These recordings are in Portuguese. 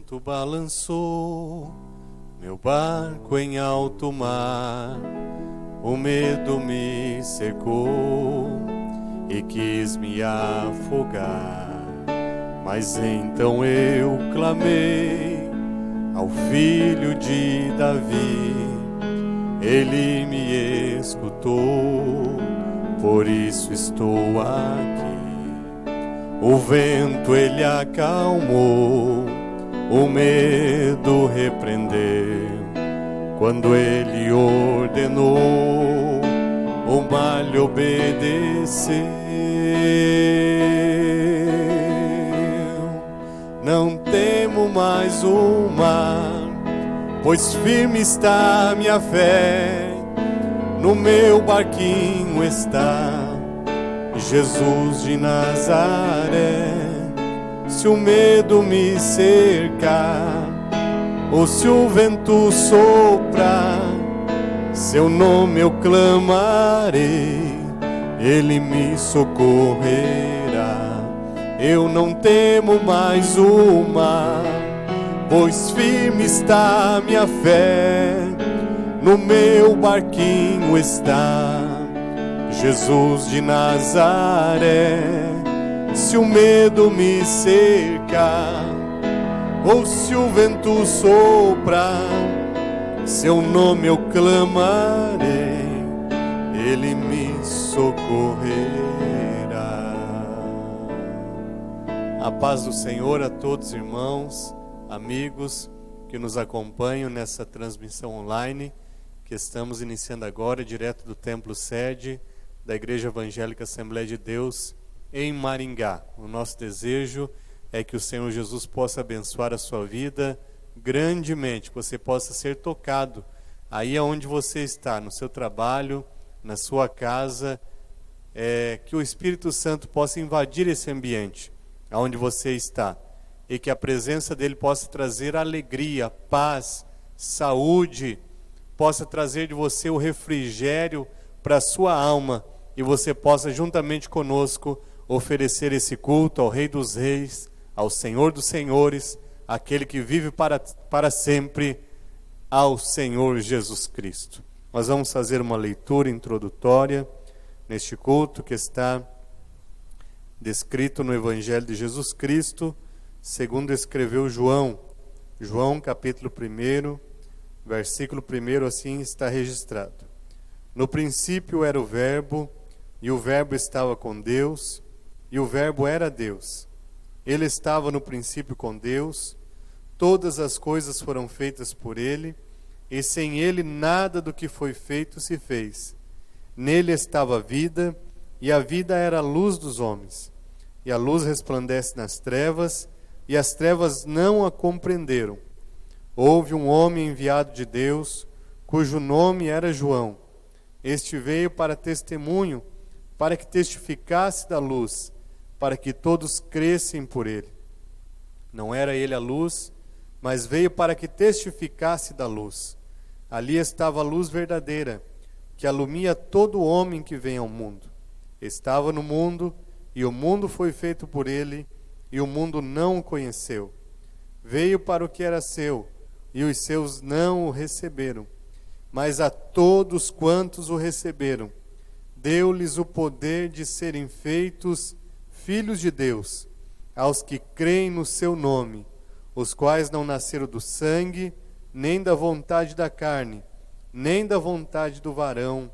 vento balançou meu barco em alto mar, o medo me cercou e quis me afogar. Mas então eu clamei ao Filho de Davi, ele me escutou, por isso estou aqui. O vento ele acalmou, o medo repreendeu, quando ele ordenou, o mar lhe obedeceu. Não temo mais o mar, pois firme está minha fé, no meu barquinho está Jesus de Nazaré. Se o medo me cercar, ou se o vento soprar, seu nome eu clamarei, ele me socorrerá. Eu não temo mais o mar, pois firme está minha fé, no meu barquinho está Jesus de Nazaré. Se o medo me cercar, ou se o vento soprar, seu nome eu clamarei, ele me socorrerá. A paz do Senhor a todos, irmãos, amigos que nos acompanham nessa transmissão online que estamos iniciando agora, direto do Templo Sede da Igreja Evangélica Assembleia de Deus em Maringá. O nosso desejo é que o Senhor Jesus possa abençoar a sua vida grandemente, que você possa ser tocado aí aonde você está, no seu trabalho, na sua casa, que o Espírito Santo possa invadir esse ambiente aonde você está, e que a presença dele possa trazer alegria, paz, saúde, possa trazer de você o refrigério para a sua alma, e você possa juntamente conosco oferecer esse culto ao Rei dos Reis, ao Senhor dos Senhores, aquele que vive para sempre, ao Senhor Jesus Cristo. Nós vamos fazer uma leitura introdutória neste culto que está descrito no Evangelho de Jesus Cristo, segundo escreveu João. João capítulo 1, versículo 1, assim está registrado. No princípio era o Verbo, e o Verbo estava com Deus, e o Verbo era Deus. Ele estava no princípio com Deus, todas as coisas foram feitas por ele, e sem ele nada do que foi feito se fez. Nele estava a vida, e a vida era a luz dos homens. E a luz resplandece nas trevas, e as trevas não a compreenderam. Houve um homem enviado de Deus, cujo nome era João. Este veio para testemunho, para que testificasse da luz, para que todos crescem por ele. Não era ele a luz, mas veio para que testificasse da luz. Ali estava a luz verdadeira, que alumia todo homem que vem ao mundo. Estava no mundo, e o mundo foi feito por ele, e o mundo não o conheceu. Veio para o que era seu, e os seus não o receberam. Mas a todos quantos o receberam, deu-lhes o poder de serem feitos filhos de Deus, aos que creem no seu nome, os quais não nasceram do sangue, nem da vontade da carne, nem da vontade do varão,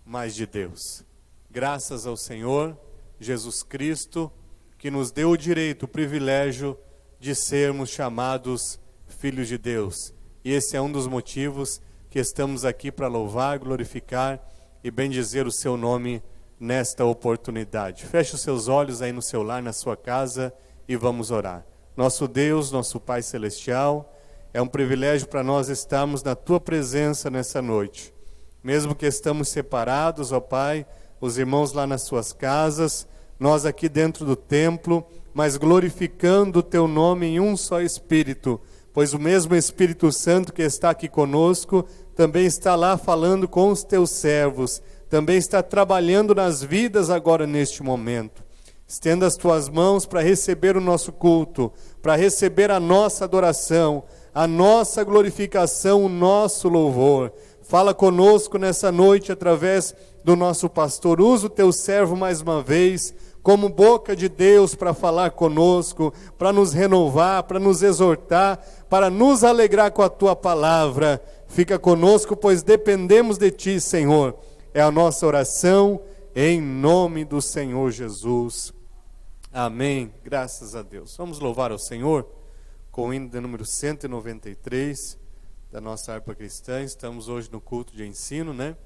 mas de Deus. Graças ao Senhor Jesus Cristo, que nos deu o direito, o privilégio de sermos chamados filhos de Deus. E esse é um dos motivos que estamos aqui para louvar, glorificar e bendizer o seu nome nesta oportunidade. Feche os seus olhos aí no seu lar, na sua casa, e vamos orar. Nosso Deus, nosso Pai Celestial, é um privilégio para nós estarmos na Tua presença nessa noite. Mesmo que estamos separados, ó Pai, os irmãos lá nas suas casas, nós aqui dentro do templo, mas glorificando o Teu nome em um só Espírito, pois o mesmo Espírito Santo que está aqui conosco, também está lá falando com os Teus servos, também está trabalhando nas vidas agora neste momento. Estenda as tuas mãos para receber o nosso culto, para receber a nossa adoração, a nossa glorificação, o nosso louvor. Fala conosco nessa noite através do nosso pastor. Usa o teu servo mais uma vez como boca de Deus para falar conosco, para nos renovar, para nos exortar, para nos alegrar com a tua palavra. Fica conosco, pois dependemos de ti, Senhor. É a nossa oração em nome do Senhor Jesus. Amém. Graças a Deus. Vamos louvar ao Senhor com o hino de número 193 da nossa harpa cristã. Estamos hoje no culto de ensino, né?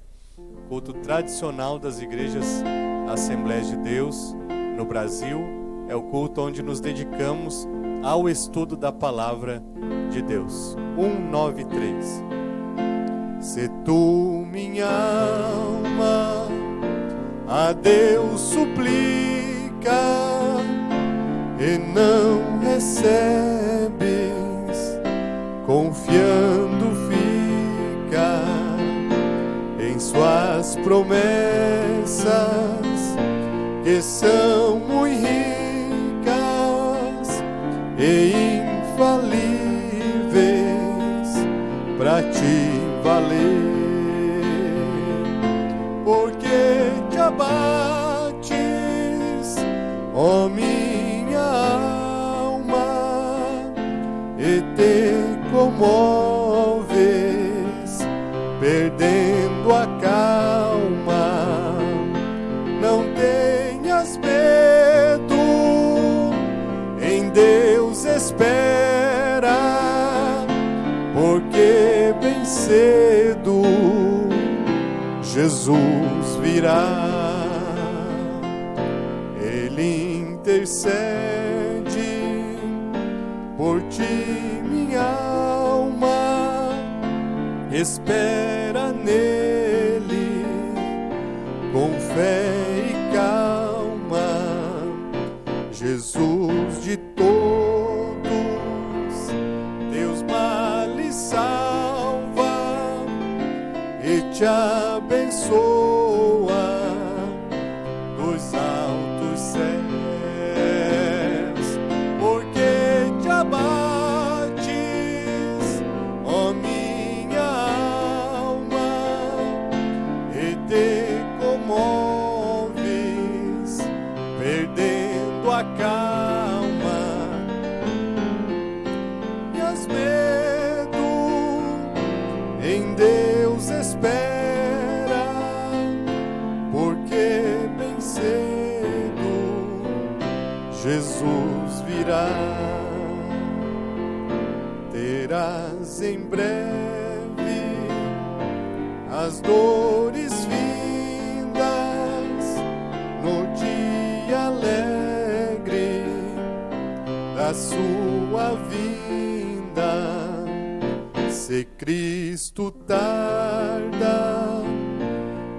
Culto tradicional das igrejas Assembleias de Deus no Brasil. É o culto onde nos dedicamos ao estudo da palavra de Deus. 193. Se tu, minha alma, a Deus suplica e não recebes, confiando fica em suas promessas, que são muito ricas e infalíveis para te valer, porque te abates, ó minha alma, e te comoves, perdendo a calma. Não tenhas medo, em Deus espera, porque bem cedo Jesus virá. Ele intercede por ti, minha alma, espera nele com fé e calma. Jesus de todos, Deus males salva e te abençoa dos altos céus, porque te abates, ó minha alma, e te comoves, perdendo a calma. E as medo, em Deus espera, porque bem cedo Jesus virá. Terás em breve as dores vindas no dia alegre da sua vinda. Se Cristo tarda,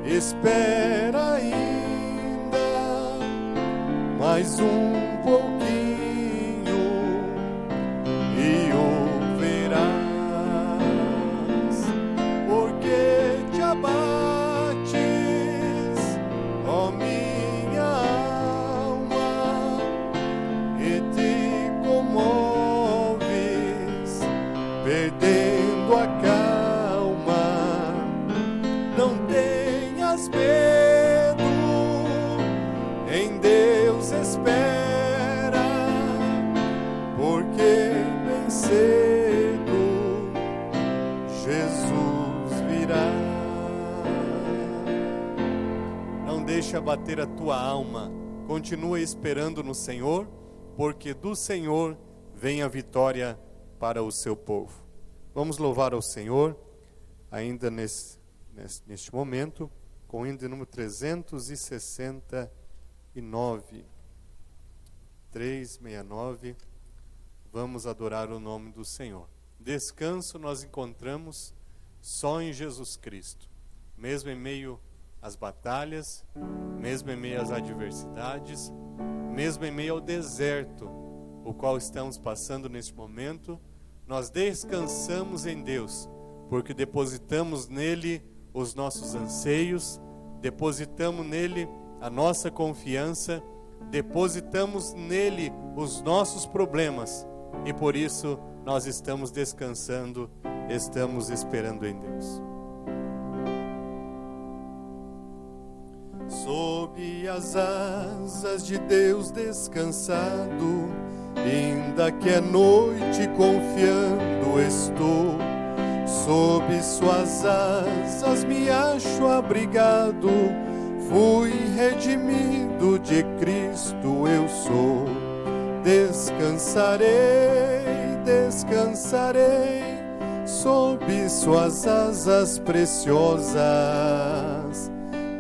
espera ainda mais um pouquinho e o verás, porque te abates, ó minha alma, e te comoves, perdendo a calma. Não tenhas medo, em Deus espera, porque bem cedo Jesus virá. Não deixe abater a tua alma, continua esperando no Senhor, porque do Senhor vem a vitória para o seu povo. Vamos louvar ao Senhor, ainda neste momento, com o hino de número 369. 369, vamos adorar o nome do Senhor. Descanso nós encontramos só em Jesus Cristo, mesmo em meio às batalhas, mesmo em meio às adversidades, mesmo em meio ao deserto, o qual estamos passando neste momento. Nós descansamos em Deus, porque depositamos nele os nossos anseios, depositamos nele a nossa confiança, depositamos nele os nossos problemas e por isso nós estamos descansando, estamos esperando em Deus. Sob as asas de Deus descansado, ainda que é noite confiando estou. Sob suas asas me acho abrigado, fui redimido, de Cristo eu sou. Descansarei, descansarei, sob suas asas preciosas.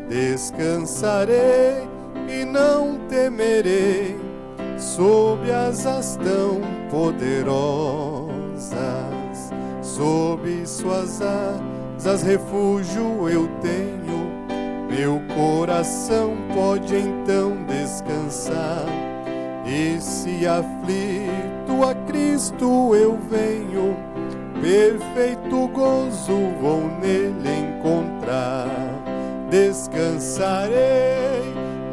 Descansarei e não temerei, sob asas tão poderosas. Sob suas asas refúgio eu tenho, meu coração pode então descansar. E se aflito a Cristo eu venho, perfeito gozo vou nele encontrar. Descansarei,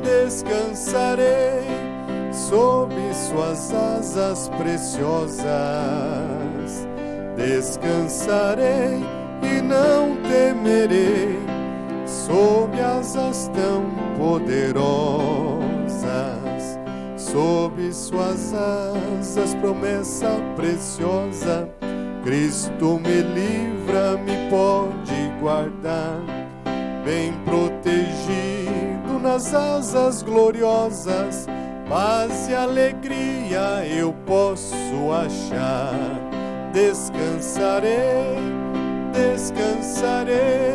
descansarei, sob suas asas preciosas. Descansarei e não temerei, sob asas tão poderosas. Sob suas asas, promessa preciosa, Cristo me livra, me pode guardar. Bem protegido nas asas gloriosas, paz e alegria eu posso achar. Descansarei, descansarei,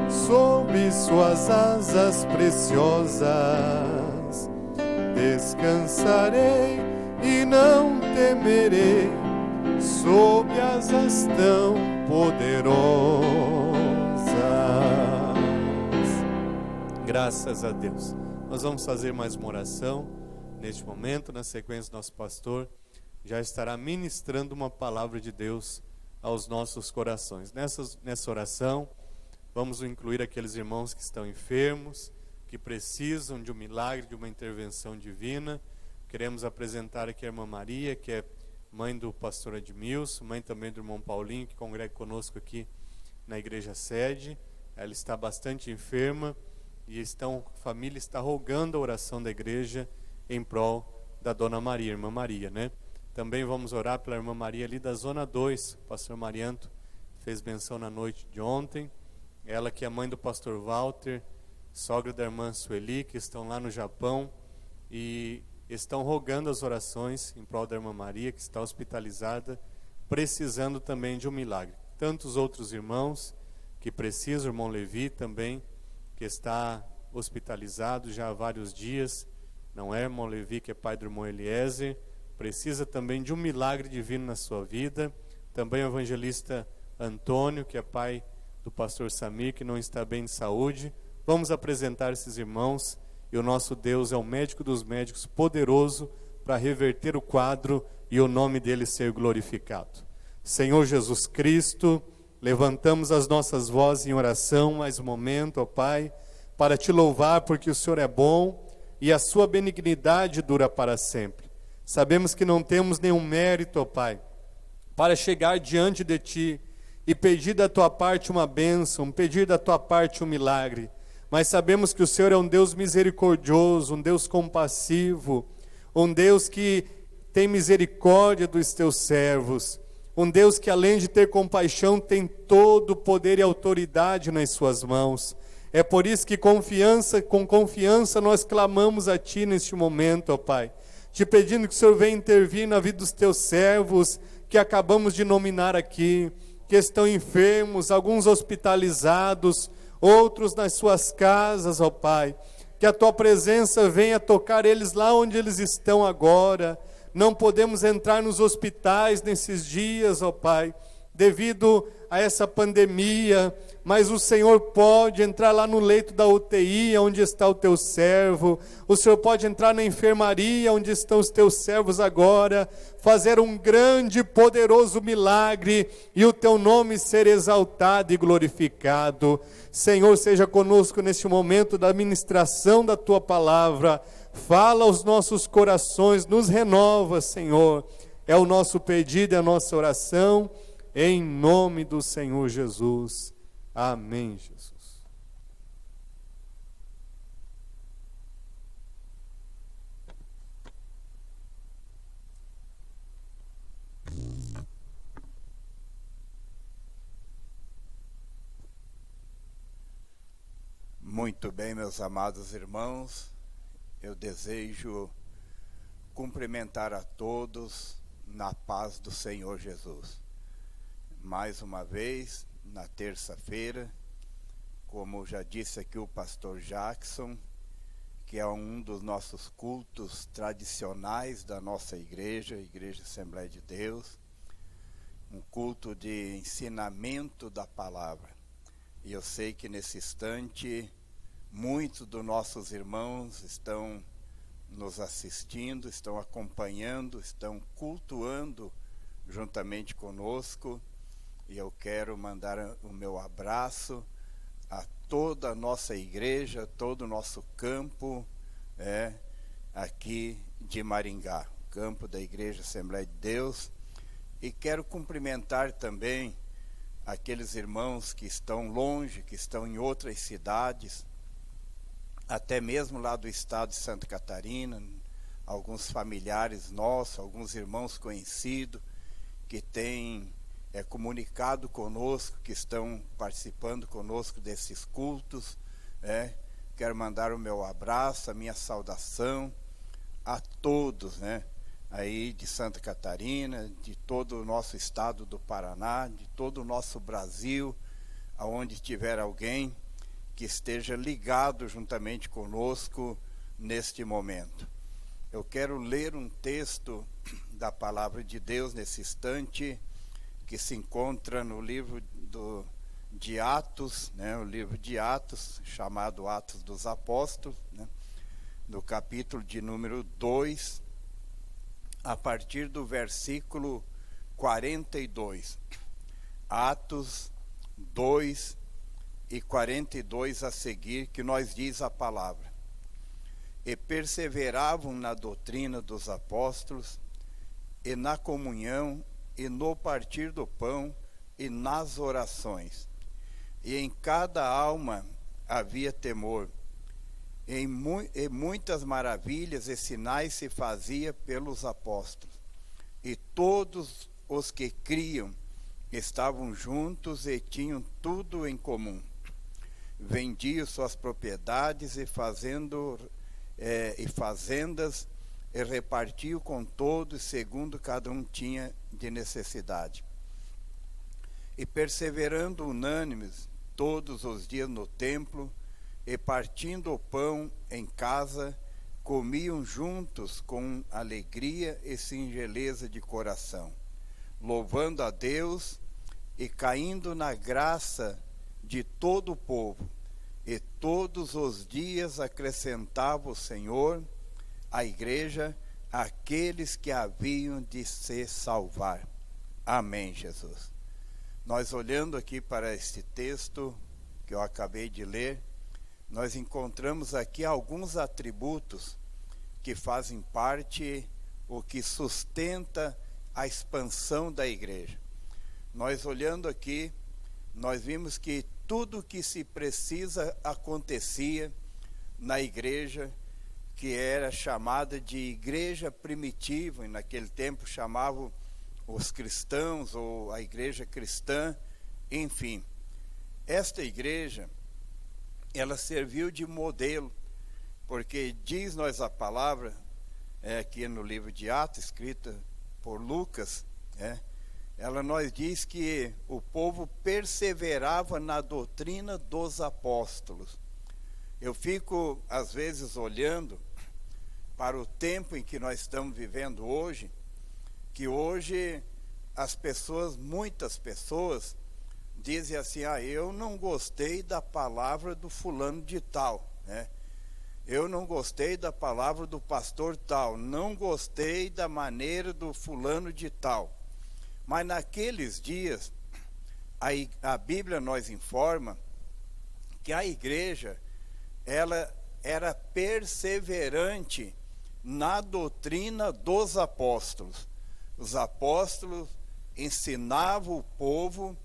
sob suas asas preciosas. Descansarei e não temerei, sob asas tão poderosas. Graças a Deus. Nós vamos fazer mais uma oração neste momento. Na sequência, nosso pastor já estará ministrando uma palavra de Deus aos nossos corações. Nessa oração, vamos incluir aqueles irmãos que estão enfermos, que precisam de um milagre, de uma intervenção divina. Queremos apresentar aqui a irmã Maria, que é mãe do pastor Edmilson, mãe também do irmão Paulinho, que congrega conosco aqui na igreja sede. Ela está bastante enferma e a família está rogando a oração da igreja em prol da dona Maria, irmã Maria, né? Também vamos orar pela irmã Maria ali da Zona 2, o pastor Marianto fez menção na noite de ontem. Ela que é mãe do pastor Walter, sogra da irmã Sueli, que estão lá no Japão e estão rogando as orações em prol da irmã Maria, que está hospitalizada, precisando também de um milagre. Tantos outros irmãos que precisam, o irmão Levi também, que está hospitalizado já há vários dias, não é, irmão Levi, que é pai do irmão Eliezer, precisa também de um milagre divino na sua vida. Também o evangelista Antônio, que é pai do pastor Samir, que não está bem de saúde. Vamos apresentar esses irmãos, e o nosso Deus é o médico dos médicos, poderoso para reverter o quadro e o nome dele ser glorificado. Senhor Jesus Cristo, levantamos as nossas vozes em oração mais um momento, ó Pai, para te louvar porque o Senhor é bom e a sua benignidade dura para sempre. Sabemos que não temos nenhum mérito, ó Pai, para chegar diante de Ti e pedir da Tua parte uma bênção, pedir da Tua parte um milagre. Mas sabemos que o Senhor é um Deus misericordioso, um Deus compassivo, um Deus que tem misericórdia dos Teus servos, um Deus que além de ter compaixão tem todo o poder e autoridade nas Suas mãos. É por isso que com confiança nós clamamos a Ti neste momento, ó Pai, te pedindo que o Senhor venha intervir na vida dos Teus servos, que acabamos de nominar aqui, que estão enfermos, alguns hospitalizados, outros nas suas casas, ó Pai, que a Tua presença venha tocar eles lá onde eles estão agora. Não podemos entrar nos hospitais nesses dias, ó Pai, devido a essa pandemia, mas o Senhor pode entrar lá no leito da UTI, onde está o Teu servo. O Senhor pode entrar na enfermaria, onde estão os Teus servos agora, fazer um grande e poderoso milagre, e o Teu nome ser exaltado e glorificado. Senhor, seja conosco neste momento da ministração da Tua palavra. Fala aos nossos corações, nos renova, Senhor. É o nosso pedido, é a nossa oração, em nome do Senhor Jesus. Amém, Jesus. Muito bem, meus amados irmãos, eu desejo cumprimentar a todos na paz do Senhor Jesus. Mais uma vez, na terça-feira, como já disse aqui o pastor Jackson, que é um dos nossos cultos tradicionais da nossa igreja, Igreja Assembleia de Deus, um culto de ensinamento da palavra. E eu sei que nesse instante, muitos dos nossos irmãos estão nos assistindo, estão acompanhando, estão cultuando juntamente conosco. E eu quero mandar o meu abraço a toda a nossa igreja, todo o nosso campo aqui de Maringá, o campo da Igreja Assembleia de Deus. E quero cumprimentar também aqueles irmãos que estão longe, que estão em outras cidades, até mesmo lá do estado de Santa Catarina, alguns familiares nossos, alguns irmãos conhecidos que têm comunicado conosco, que estão participando conosco desses cultos. Quero mandar o meu abraço, a minha saudação a todos, aí de Santa Catarina, de todo o nosso estado do Paraná, de todo o nosso Brasil, aonde tiver alguém que esteja ligado juntamente conosco neste momento. Eu quero ler um texto da palavra de Deus nesse instante, que se encontra no livro de Atos, o livro de Atos, chamado Atos dos Apóstolos, no capítulo de número 2, a partir do versículo 42. Atos 2 e 42 a seguir, que nós diz a palavra: E perseveravam na doutrina dos apóstolos, e na comunhão, e no partir do pão, e nas orações. E em cada alma havia temor, e muitas maravilhas e sinais se fazia pelos apóstolos. E todos os que criam estavam juntos e tinham tudo em comum. Vendiam suas propriedades e fazendas, e repartiam com todos segundo cada um tinha de necessidade. E perseverando unânimes todos os dias no templo, e partindo o pão em casa, comiam juntos com alegria e singeleza de coração, louvando a Deus e caindo na graça de todo o povo. E todos os dias acrescentava o Senhor à igreja aqueles que haviam de se salvar. Amém, Jesus. Nós olhando aqui para este texto que eu acabei de ler, nós encontramos aqui alguns atributos que fazem parte, o que sustenta a expansão da igreja. Nós olhando aqui, nós vimos que tudo o que se precisa acontecia na igreja, que era chamada de igreja primitiva, e naquele tempo chamavam os cristãos, ou a igreja cristã, enfim. Esta igreja, ela serviu de modelo, porque diz-nos a palavra, aqui no livro de Atos, escrita por Lucas, ela nos diz que o povo perseverava na doutrina dos apóstolos. Eu fico, às vezes, olhando para o tempo em que nós estamos vivendo hoje, que hoje muitas pessoas, dizem assim: eu não gostei da palavra do fulano de tal, eu não gostei da palavra do pastor tal, não gostei da maneira do fulano de tal. Mas naqueles dias, a Bíblia nos informa que a igreja, ela era perseverante na doutrina dos apóstolos. Os apóstolos ensinavam o povo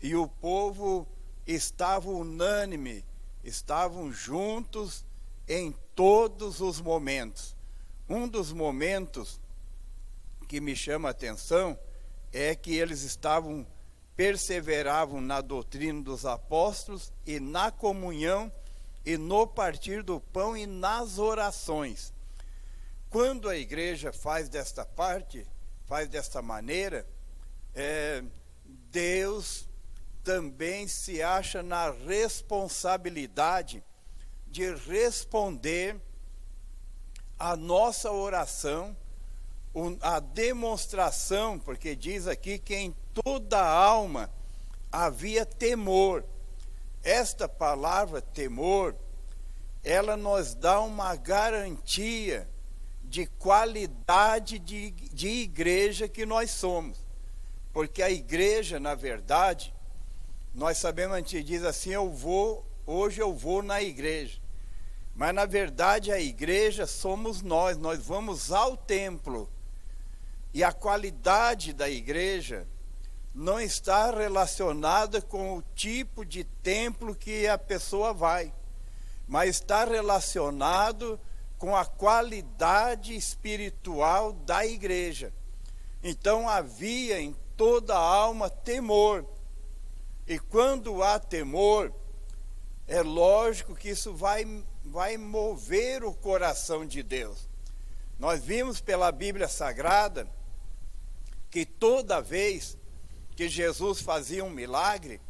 e o povo estava unânime, estavam juntos em todos os momentos. Um dos momentos que me chama a atenção é que eles perseveravam na doutrina dos apóstolos e na comunhão e no partir do pão e nas orações. Quando a igreja faz desta maneira, Deus também se acha na responsabilidade de responder a nossa oração, a demonstração, porque diz aqui que em toda alma havia temor. Esta palavra temor, ela nos dá uma garantia de qualidade de igreja que nós somos. Porque a igreja, na verdade, nós sabemos, a gente diz assim, hoje eu vou na igreja. Mas na verdade a igreja somos nós vamos ao templo. E a qualidade da igreja não está relacionada com o tipo de templo que a pessoa vai, mas está relacionado com a qualidade espiritual da igreja. Então havia em toda a alma temor. E quando há temor, é lógico que isso vai mover o coração de Deus. Nós vimos pela Bíblia Sagrada que toda vez que Jesus fazia um milagre,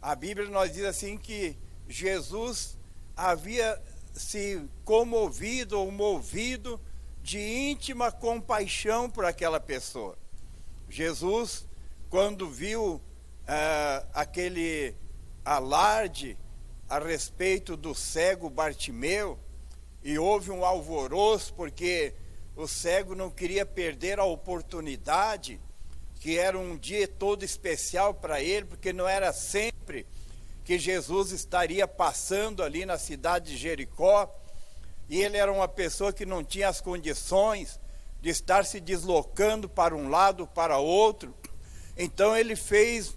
a Bíblia nos diz assim que Jesus havia se comovido ou movido de íntima compaixão por aquela pessoa. Jesus, quando viu aquele alarde a respeito do cego Bartimeu, e houve um alvoroço porque o cego não queria perder a oportunidade, que era um dia todo especial para ele, porque não era sempre que Jesus estaria passando ali na cidade de Jericó, e ele era uma pessoa que não tinha as condições de estar se deslocando para um lado, para outro. Então ele fez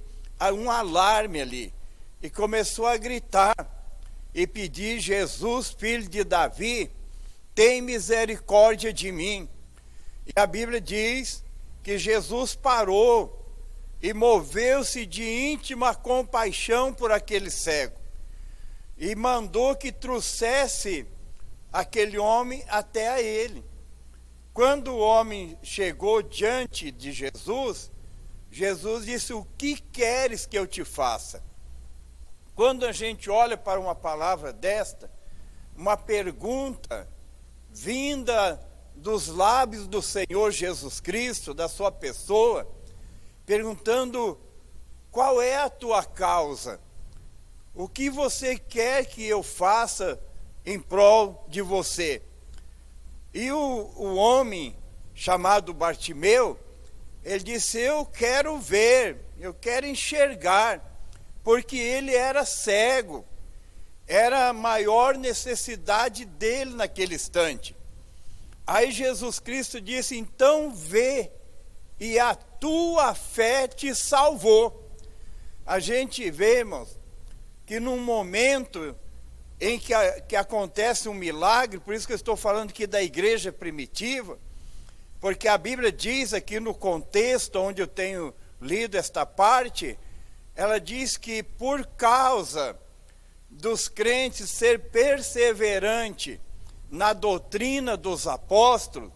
um alarme ali, e começou a gritar, e pedir: Jesus, filho de Davi, tem misericórdia de mim. E a Bíblia diz que Jesus parou e moveu-se de íntima compaixão por aquele cego, e mandou que trouxesse aquele homem até a ele. Quando o homem chegou diante de Jesus, Jesus disse: o que queres que eu te faça? Quando a gente olha para uma palavra desta, uma pergunta vinda dos lábios do Senhor Jesus Cristo, da sua pessoa, perguntando: qual é a tua causa? O que você quer que eu faça em prol de você? E o homem chamado Bartimeu, ele disse: eu quero ver, eu quero enxergar, porque ele era cego, era a maior necessidade dele naquele instante. Aí Jesus Cristo disse: então vê, e a tua fé te salvou. A gente vê, irmãos, que num momento em que acontece um milagre, por isso que eu estou falando aqui da igreja primitiva, porque a Bíblia diz aqui no contexto onde eu tenho lido esta parte, ela diz que por causa dos crentes ser perseverante na doutrina dos apóstolos,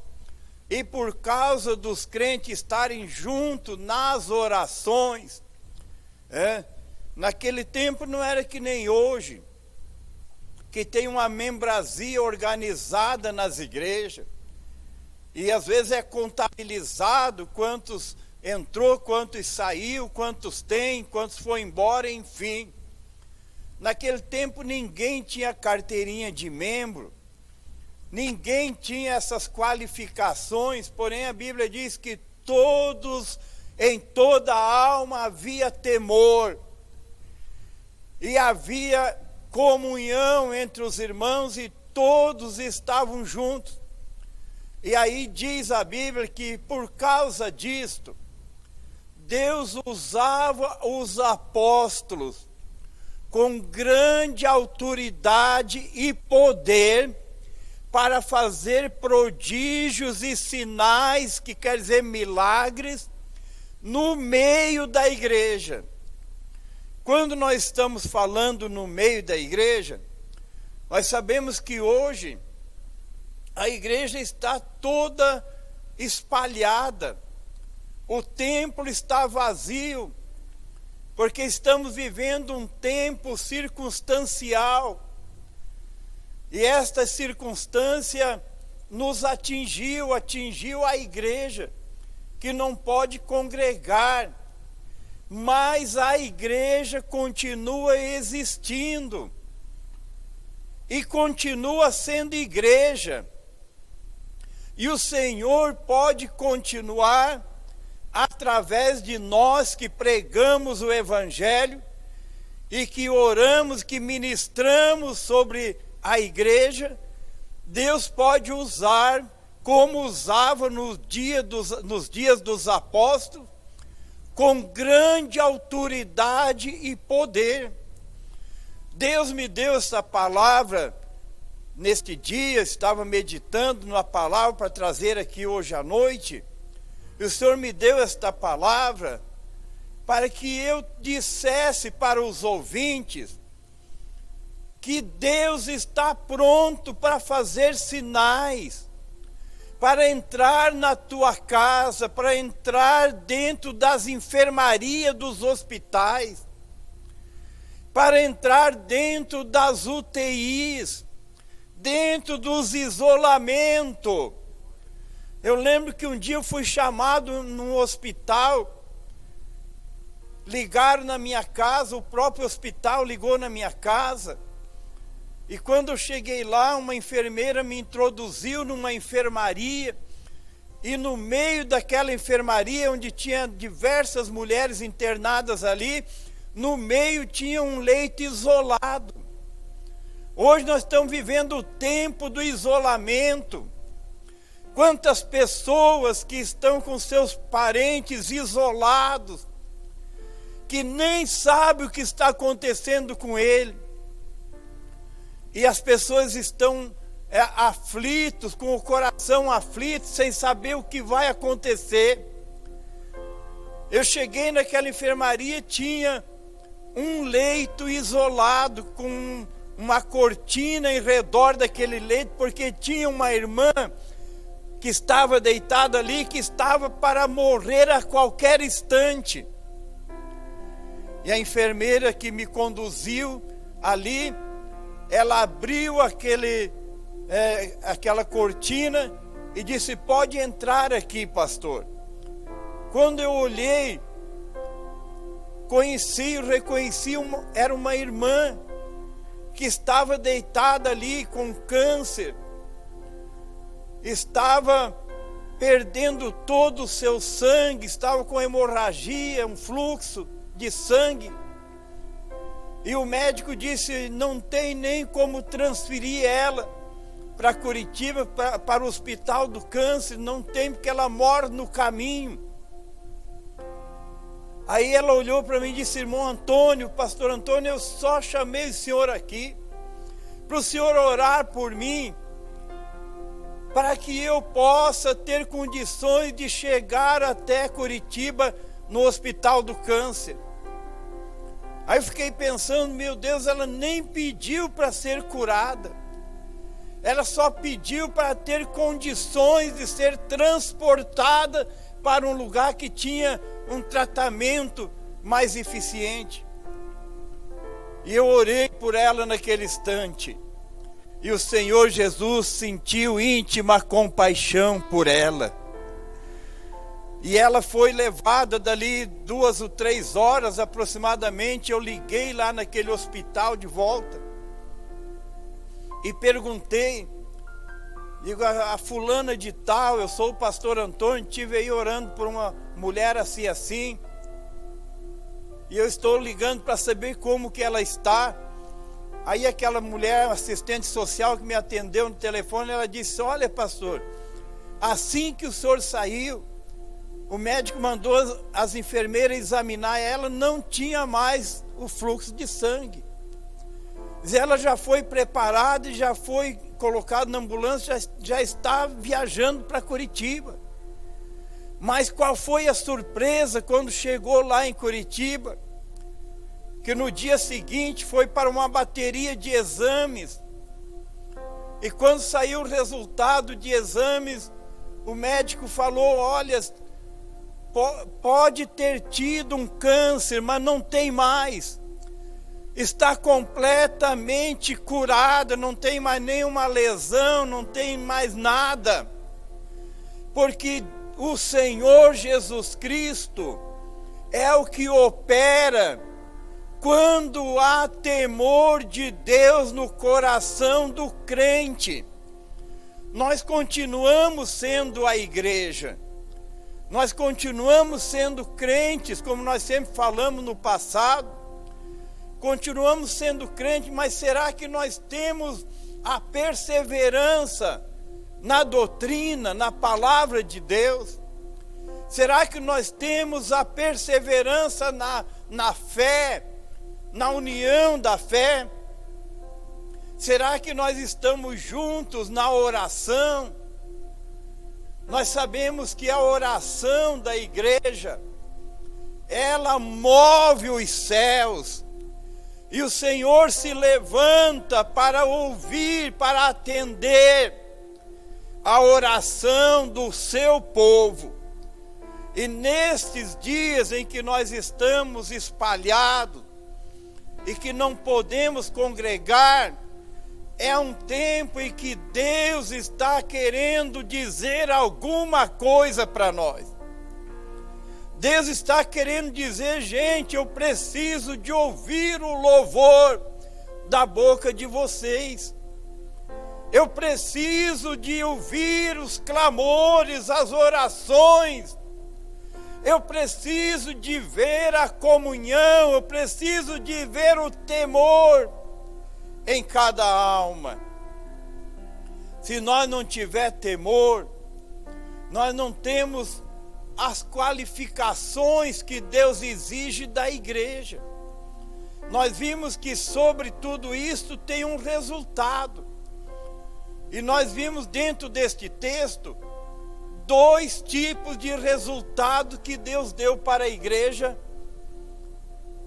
e por causa dos crentes estarem juntos nas orações, naquele tempo não era que nem hoje, que tem uma membresia organizada nas igrejas, e às vezes é contabilizado quantos entrou, quantos saiu, quantos tem, quantos foi embora, enfim. Naquele tempo ninguém tinha carteirinha de membro, ninguém tinha essas qualificações, porém a Bíblia diz que todos, em toda a alma havia temor, e havia comunhão entre os irmãos, e todos estavam juntos. E aí diz a Bíblia que por causa disto, Deus usava os apóstolos com grande autoridade e poder para fazer prodígios e sinais, que quer dizer milagres, no meio da igreja. Quando nós estamos falando no meio da igreja, nós sabemos que hoje a igreja está toda espalhada, o templo está vazio, porque estamos vivendo um tempo circunstancial, e esta circunstância nos atingiu a igreja, que não pode congregar, mas a igreja continua existindo, e continua sendo igreja, e o Senhor pode continuar através de nós que pregamos o Evangelho e que oramos, que ministramos sobre a igreja. Deus pode usar como usava nos dias dos apóstolos, com grande autoridade e poder. Deus me deu essa palavra neste dia, estava meditando na palavra para trazer aqui hoje à noite. E o Senhor me deu esta palavra para que eu dissesse para os ouvintes que Deus está pronto para fazer sinais, para entrar na tua casa, para entrar dentro das enfermarias dos hospitais, para entrar dentro das UTIs, dentro dos isolamentos. Eu lembro que um dia eu fui chamado num hospital, ligaram na minha casa, o próprio hospital ligou na minha casa, e quando eu cheguei lá, uma enfermeira me introduziu numa enfermaria, e no meio daquela enfermaria, onde tinha diversas mulheres internadas ali, no meio tinha um leito isolado. Hoje nós estamos vivendo o tempo do isolamento. Quantas pessoas que estão com seus parentes isolados, que nem sabem o que está acontecendo com ele. E as pessoas estão aflitos, com o coração aflito, sem saber o que vai acontecer. Eu cheguei naquela enfermaria, tinha um leito isolado, com uma cortina em redor daquele leito, porque tinha uma irmã que estava deitada ali, que estava para morrer a qualquer instante. E a enfermeira que me conduziu ali, ela abriu aquela cortina e disse: pode entrar aqui, pastor. Quando eu olhei, reconheci, era uma irmã que estava deitada ali com câncer, estava perdendo todo o seu sangue, estava com hemorragia, um fluxo de sangue. E o médico disse: não tem nem como transferir ela para Curitiba, para o hospital do câncer, não tem, porque ela mora no caminho. Aí ela olhou para mim e disse: irmão Antônio, pastor Antônio, eu só chamei o senhor aqui para o senhor orar por mim, para que eu possa ter condições de chegar até Curitiba no hospital do câncer. Aí eu fiquei pensando: meu Deus, ela nem pediu para ser curada, ela só pediu para ter condições de ser transportada para um lugar que tinha um tratamento mais eficiente. E eu orei por ela naquele instante, e o Senhor Jesus sentiu íntima compaixão por ela. E ela foi levada dali 2 ou 3 horas aproximadamente. Eu liguei lá naquele hospital de volta e perguntei, digo: a fulana de tal, eu sou o pastor Antônio, estive aí orando por uma mulher assim, e eu estou ligando para saber como que ela está. Aí aquela mulher, assistente social que me atendeu no telefone, ela disse: olha, pastor, assim que o senhor saiu, o médico mandou as enfermeiras examinar ela, não tinha mais o fluxo de sangue. Ela já foi preparada e já foi colocada na ambulância, já está viajando para Curitiba. Mas qual foi a surpresa quando chegou lá em Curitiba? Que no dia seguinte foi para uma bateria de exames. E quando saiu o resultado de exames, o médico falou: olha, pode ter tido um câncer, mas não tem mais. Está completamente curada, não tem mais nenhuma lesão, não tem mais nada. Porque o Senhor Jesus Cristo é o que opera quando há temor de Deus no coração do crente. Nós continuamos sendo a igreja. Nós continuamos sendo crentes, como nós sempre falamos no passado. Continuamos sendo crentes, mas será que nós temos a perseverança na doutrina, na palavra de Deus? Será que nós temos a perseverança na fé, na união da fé? Será que nós estamos juntos na oração? Nós sabemos que a oração da igreja, ela move os céus. E o Senhor se levanta para ouvir, para atender a oração do seu povo. E nestes dias em que nós estamos espalhados e que não podemos congregar, é um tempo em que Deus está querendo dizer alguma coisa para nós. Deus está querendo dizer: gente, eu preciso de ouvir o louvor da boca de vocês. Eu preciso de ouvir os clamores, as orações. Eu preciso de ver a comunhão, eu preciso de ver o temor em cada alma. Se nós não tiver temor, nós não temos as qualificações que Deus exige da igreja. Nós vimos que sobre tudo isso tem um resultado. E nós vimos dentro deste texto 2 tipos de resultado que Deus deu para a igreja.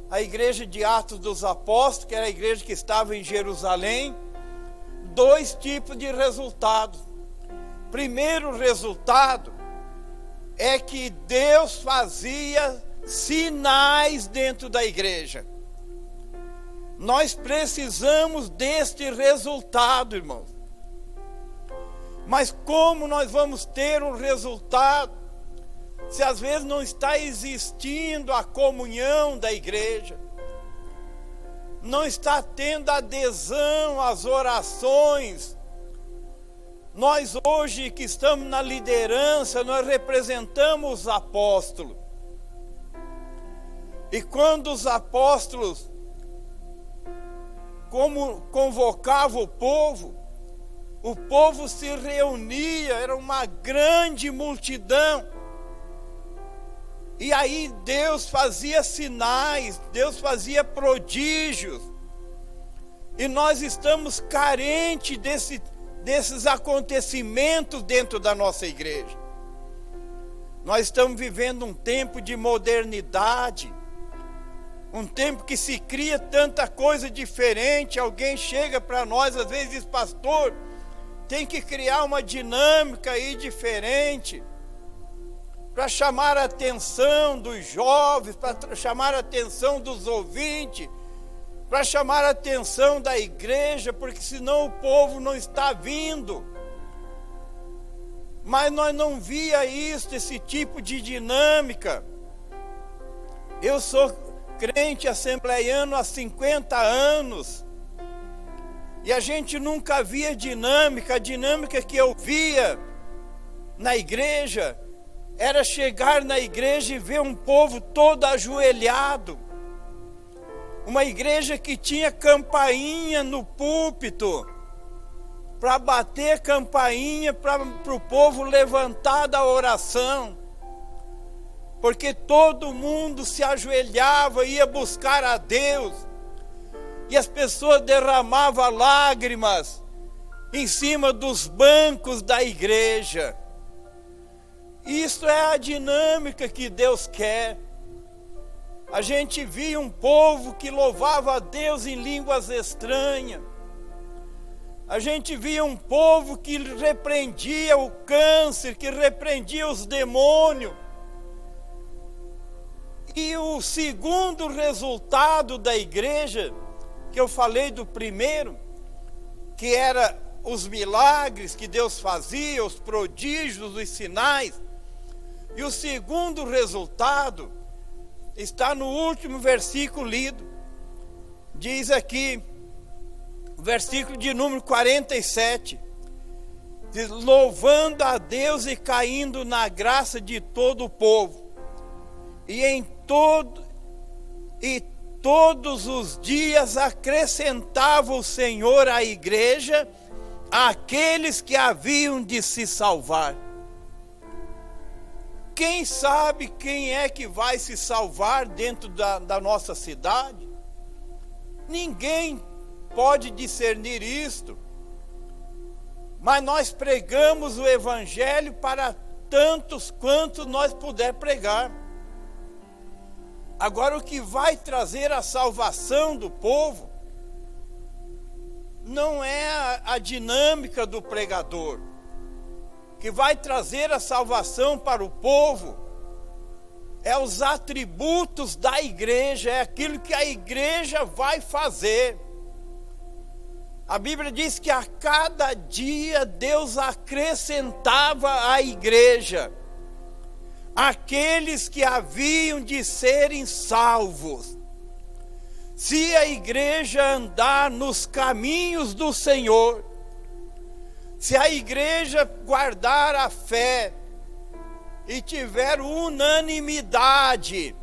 A igreja de Atos dos Apóstolos, que era a igreja que estava em Jerusalém. 2 tipos de resultados. Primeiro resultado é que Deus fazia sinais dentro da igreja. Nós precisamos deste resultado, irmãos. Mas como nós vamos ter um resultado se às vezes não está existindo a comunhão da igreja? Não está tendo adesão às orações. Nós hoje que estamos na liderança, nós representamos os apóstolos. E quando os apóstolos convocavam o povo se reunia, era uma grande multidão. E aí Deus fazia sinais, Deus fazia prodígios. E nós estamos carentes desses acontecimentos dentro da nossa igreja. Nós estamos vivendo um tempo de modernidade, um tempo que se cria tanta coisa diferente. Alguém chega para nós às vezes e diz: pastor, tem que criar uma dinâmica aí diferente para chamar a atenção dos jovens, para chamar a atenção dos ouvintes, para chamar a atenção da igreja, porque senão o povo não está vindo. Mas nós não via isso, esse tipo de dinâmica. Eu sou crente assembleiano há 50 anos, e a gente nunca via dinâmica. A dinâmica que eu via na igreja era chegar na igreja e ver um povo todo ajoelhado. Uma igreja que tinha campainha no púlpito, para bater campainha para o povo levantar da oração, porque todo mundo se ajoelhava, ia buscar a Deus, e as pessoas derramavam lágrimas em cima dos bancos da igreja. Isso é a dinâmica que Deus quer. A gente via um povo que louvava a Deus em línguas estranhas. A gente via um povo que repreendia o câncer, que repreendia os demônios. E o segundo resultado da igreja, que eu falei do primeiro, que era os milagres que Deus fazia, os prodígios, os sinais. E o segundo resultado está no último versículo lido. Diz aqui, versículo de número 47, diz, louvando a Deus e caindo na graça de todo o povo, e todos os dias acrescentava o Senhor à igreja aqueles que haviam de se salvar. Quem sabe quem é que vai se salvar dentro da nossa cidade? Ninguém pode discernir isto, mas nós pregamos o evangelho para tantos quantos nós puder pregar. Agora, o que vai trazer a salvação do povo não é a dinâmica do pregador. O que vai trazer a salvação para o povo é os atributos da igreja, é aquilo que a igreja vai fazer. A Bíblia diz que a cada dia Deus acrescentava à igreja aqueles que haviam de serem salvos. Se a igreja andar nos caminhos do Senhor, se a igreja guardar a fé e tiver unanimidade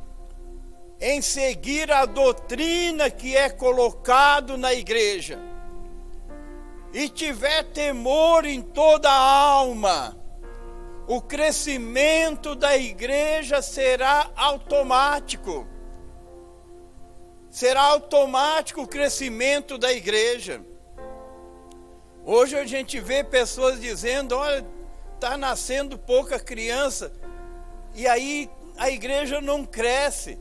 em seguir a doutrina que é colocado na igreja, e tiver temor em toda a alma, o crescimento da igreja será automático. Será automático o crescimento da igreja. Hoje a gente vê pessoas dizendo, olha, está nascendo pouca criança, e aí a igreja não cresce.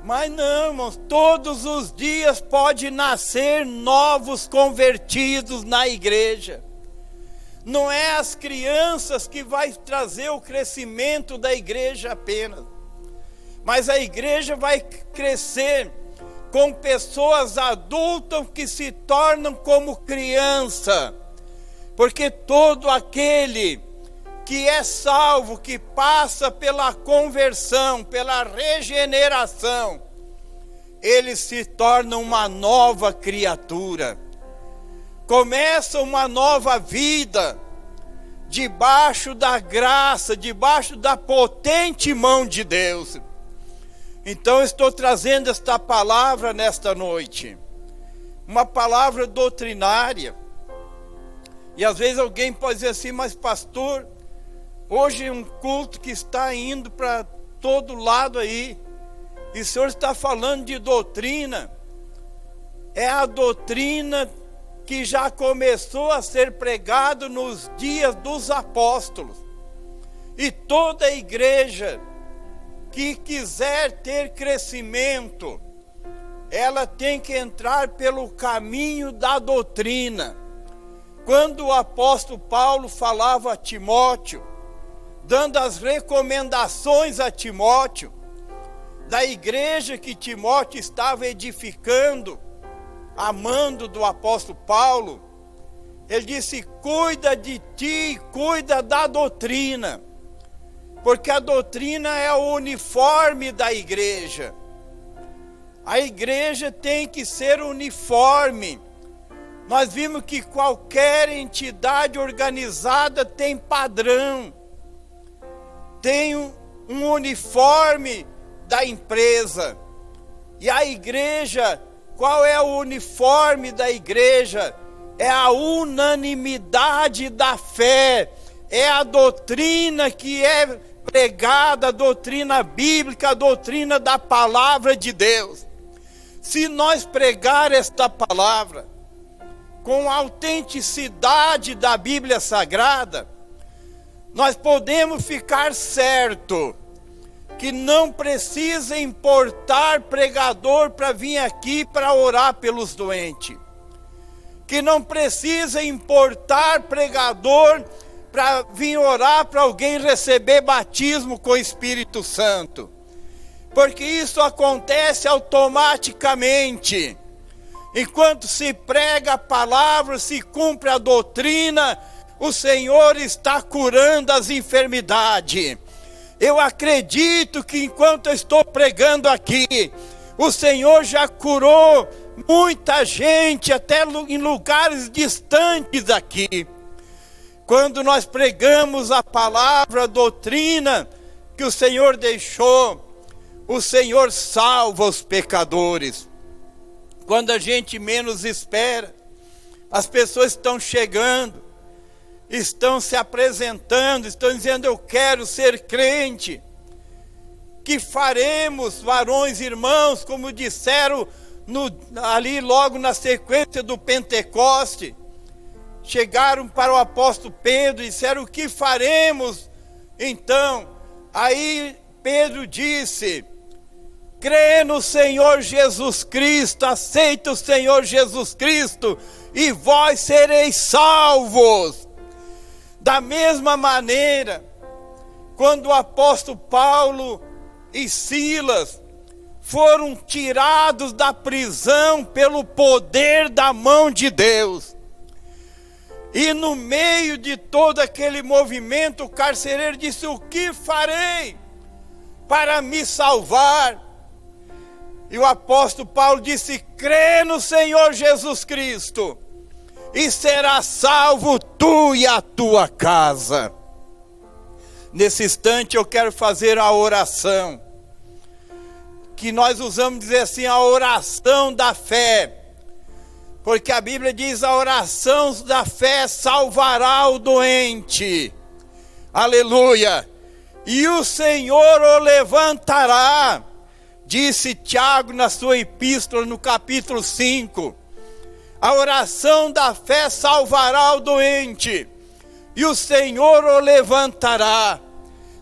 Mas não, irmãos, todos os dias pode nascer novos convertidos na igreja. Não é as crianças que vai trazer o crescimento da igreja apenas, mas a igreja vai crescer com pessoas adultas que se tornam como criança, porque todo aquele que é salvo, que passa pela conversão, pela regeneração, ele se torna uma nova criatura, começa uma nova vida, debaixo da graça, debaixo da potente mão de Deus. Então eu estou trazendo esta palavra nesta noite, uma palavra doutrinária. E às vezes alguém pode dizer assim, mas pastor, hoje é um culto que está indo para todo lado aí, e o senhor está falando de doutrina. É a doutrina que já começou a ser pregado nos dias dos apóstolos. E toda a igreja que quiser ter crescimento, ela tem que entrar pelo caminho da doutrina. Quando o apóstolo Paulo falava a Timóteo, dando as recomendações a Timóteo, da igreja que Timóteo estava edificando, amando do apóstolo Paulo, ele disse, cuida de ti, cuida da doutrina, porque a doutrina é o uniforme da igreja. A igreja tem que ser uniforme. Nós vimos que qualquer entidade organizada tem padrão, tem um uniforme da empresa. E a igreja, qual é o uniforme da igreja? É a unanimidade da fé, é a doutrina que é pregada, a doutrina bíblica, a doutrina da palavra de Deus. Se nós pregar esta palavra com a autenticidade da Bíblia Sagrada, nós podemos ficar certo que não precisa importar pregador para vir aqui para orar pelos doentes, que não precisa importar pregador para vir orar para alguém receber batismo com o Espírito Santo, porque isso acontece automaticamente. Enquanto se prega a palavra, se cumpre a doutrina, o Senhor está curando as enfermidades. Eu acredito que enquanto eu estou pregando aqui, o Senhor já curou muita gente, até em lugares distantes daqui. Quando nós pregamos a palavra, a doutrina que o Senhor deixou, o Senhor salva os pecadores. Quando a gente menos espera, as pessoas estão chegando, estão se apresentando, estão dizendo: eu quero ser crente. Que faremos, varões, irmãos, como disseram ali logo na sequência do Pentecoste? Chegaram para o apóstolo Pedro e disseram: o que faremos então? Aí Pedro disse: crê no Senhor Jesus Cristo, aceita o Senhor Jesus Cristo e vós sereis salvos. Da mesma maneira, quando o apóstolo Paulo e Silas foram tirados da prisão pelo poder da mão de Deus, e no meio de todo aquele movimento, o carcereiro disse: o que farei para me salvar? E o apóstolo Paulo disse: crê no Senhor Jesus Cristo e será salvo tu e a tua casa. Nesse instante eu quero fazer a oração, que nós usamos dizer assim, a oração da fé, porque a Bíblia diz: a oração da fé salvará o doente. Aleluia! E o Senhor o levantará, disse Tiago na sua epístola no capítulo 5. A oração da fé salvará o doente, e o Senhor o levantará.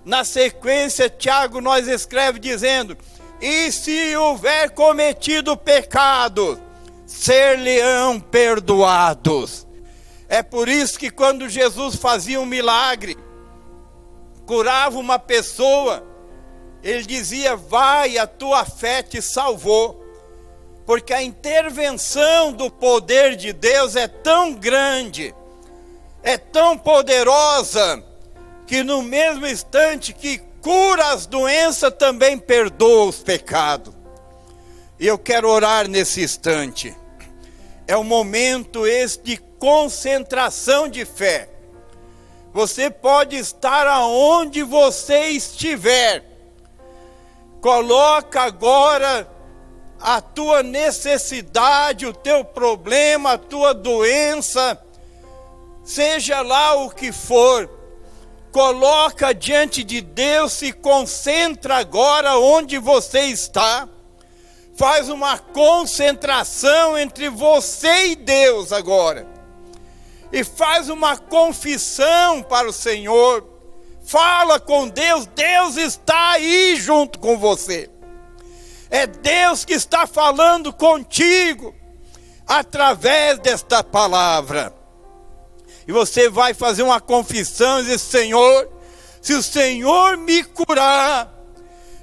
Na sequência, Tiago nos escreve dizendo: e se houver cometido pecado, ser-lhe-ão perdoados. É por isso que quando Jesus fazia um milagre, curava uma pessoa, ele dizia: vai, a tua fé te salvou. Porque a intervenção do poder de Deus é tão grande, é tão poderosa, que no mesmo instante que cura as doenças, também perdoa os pecados. E eu quero orar nesse instante. É um momento esse de concentração de fé. Você pode estar aonde você estiver. Coloca agora a tua necessidade, o teu problema, a tua doença, seja lá o que for, coloca diante de Deus, se concentra agora onde você está, faz uma concentração entre você e Deus agora, e faz uma confissão para o Senhor, fala com Deus, Deus está aí junto com você. É Deus que está falando contigo através desta palavra. E você vai fazer uma confissão e dizer: Senhor, se o Senhor me curar,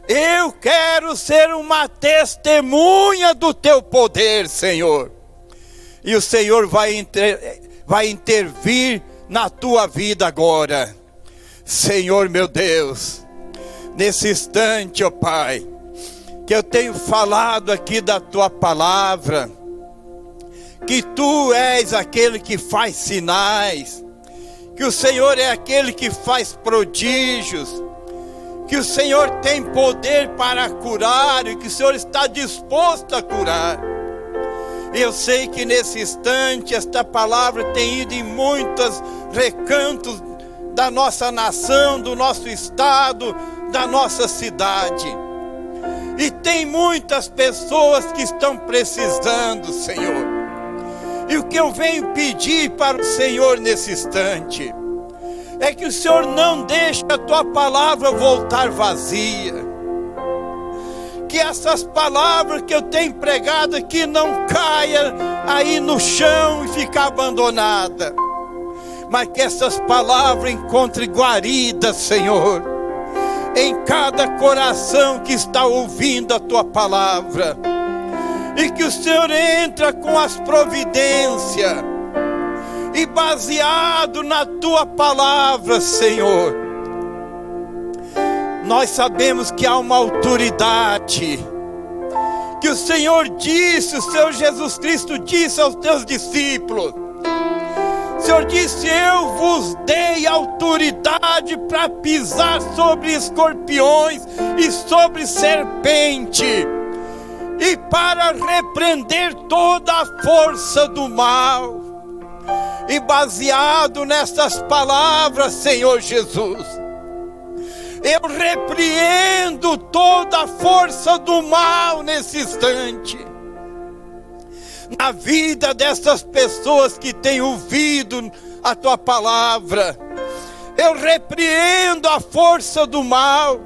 eu quero ser uma testemunha do teu poder, Senhor. E o Senhor vai intervir na tua vida agora. Senhor meu Deus, nesse instante, ó Pai, que eu tenho falado aqui da tua palavra, que tu és aquele que faz sinais, que o Senhor é aquele que faz prodígios, que o Senhor tem poder para curar e que o Senhor está disposto a curar. Eu sei que nesse instante esta palavra tem ido em muitos recantos da nossa nação, do nosso estado, da nossa cidade. E tem muitas pessoas que estão precisando, Senhor. E o que eu venho pedir para o Senhor nesse instante é que o Senhor não deixe a tua palavra voltar vazia. Que essas palavras que eu tenho pregado aqui não caia aí no chão e fique abandonada. Mas que essas palavras encontrem guarida, Senhor, em cada coração que está ouvindo a tua palavra. E que o Senhor entra com as providências. E baseado na tua palavra, Senhor, nós sabemos que há uma autoridade. Que o Senhor disse, o Senhor Jesus Cristo disse aos teus discípulos. O Senhor disse: eu vos dei autoridade para pisar sobre escorpiões e sobre serpente, e para repreender toda a força do mal. E baseado nessas palavras, Senhor Jesus, eu repreendo toda a força do mal nesse instante, na vida dessas pessoas que têm ouvido a tua palavra. Eu repreendo a força do mal,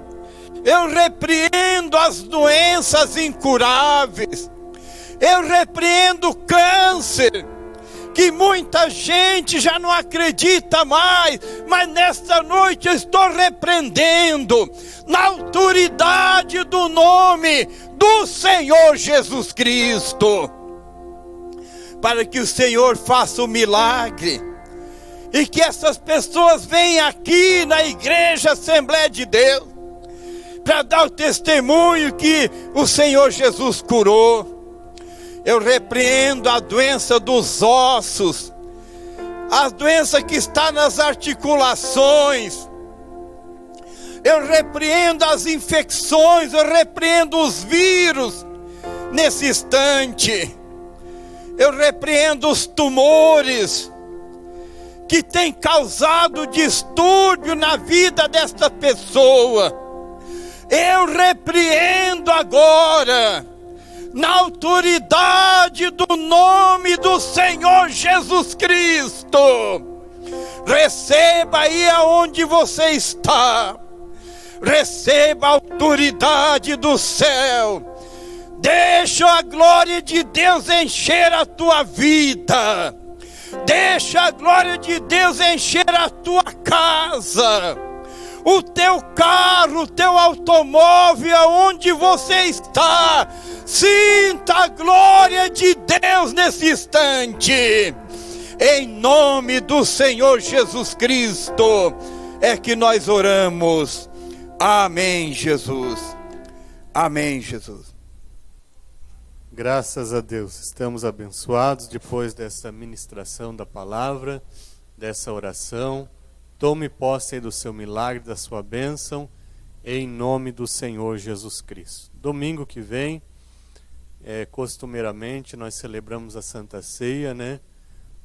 eu repreendo as doenças incuráveis, eu repreendo o câncer, que muita gente já não acredita mais, mas nesta noite eu estou repreendendo, na autoridade do nome do Senhor Jesus Cristo, para que o Senhor faça o milagre, e que essas pessoas venham aqui na igreja Assembleia de Deus, para dar o testemunho que o Senhor Jesus curou. Eu repreendo a doença dos ossos, a doença que está nas articulações. Eu repreendo as infecções, eu repreendo os vírus nesse instante. Eu repreendo os tumores que têm causado distúrbio na vida desta pessoa. Eu repreendo agora, na autoridade do nome do Senhor Jesus Cristo. Receba aí aonde você está, receba a autoridade do céu. Deixa a glória de Deus encher a tua vida, deixa a glória de Deus encher a tua casa, o teu carro, o teu automóvel, aonde você está. Sinta a glória de Deus nesse instante, em nome do Senhor Jesus Cristo é que nós oramos. Amém, Jesus. Amém, Jesus. Graças a Deus, estamos abençoados depois dessa ministração da palavra, dessa oração. Tome posse aí do seu milagre, da sua bênção, em nome do Senhor Jesus Cristo. Domingo que vem, costumeiramente nós celebramos a Santa Ceia, né?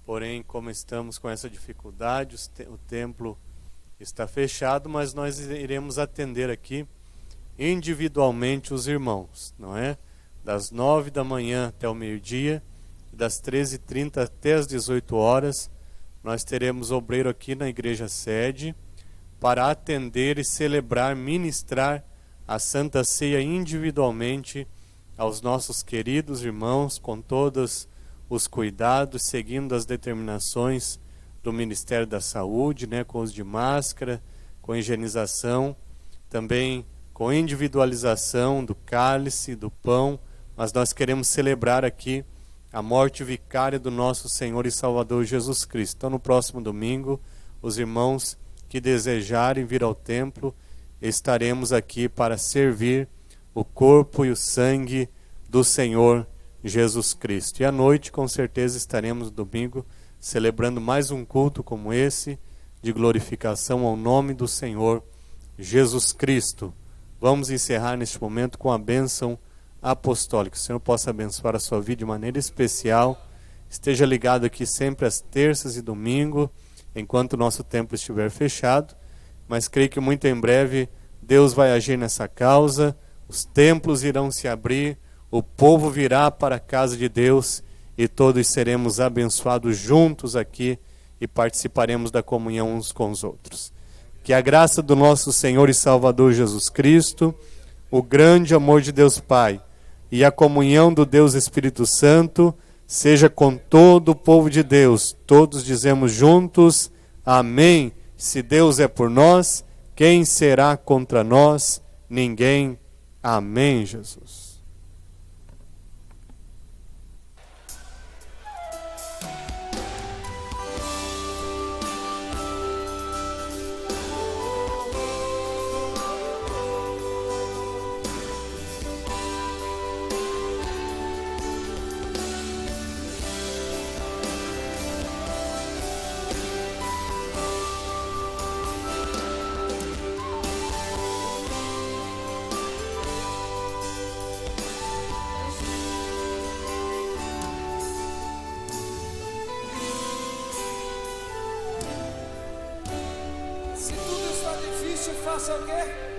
Porém, como estamos com essa dificuldade, o templo está fechado, mas nós iremos atender aqui individualmente os irmãos, não é? Das 9 da manhã até o meio-dia, das 13h30 até as 18 horas, nós teremos obreiro aqui na igreja sede para atender e celebrar, ministrar a Santa Ceia individualmente aos nossos queridos irmãos, com todos os cuidados, seguindo as determinações do Ministério da Saúde, né, com os de máscara, com higienização, também com individualização do cálice, do pão, mas nós queremos celebrar aqui a morte vicária do nosso Senhor e Salvador Jesus Cristo. Então, no próximo domingo, os irmãos que desejarem vir ao templo, estaremos aqui para servir o corpo e o sangue do Senhor Jesus Cristo. E à noite, com certeza, estaremos no domingo celebrando mais um culto como esse, de glorificação ao nome do Senhor, Jesus Cristo. Vamos encerrar neste momento com a bênção apostólica. Que o Senhor possa abençoar a sua vida de maneira especial. Esteja ligado aqui sempre às terças e domingo, enquanto o nosso templo estiver fechado. Mas creio que muito em breve Deus vai agir nessa causa, os templos irão se abrir, o povo virá para a casa de Deus e todos seremos abençoados juntos aqui e participaremos da comunhão uns com os outros. Que a graça do nosso Senhor e Salvador Jesus Cristo, o grande amor de Deus Pai e a comunhão do Deus Espírito Santo seja com todo o povo de Deus. Todos dizemos juntos, amém. Se Deus é por nós, quem será contra nós? Ninguém. Amém, Jesus. Faça o quê?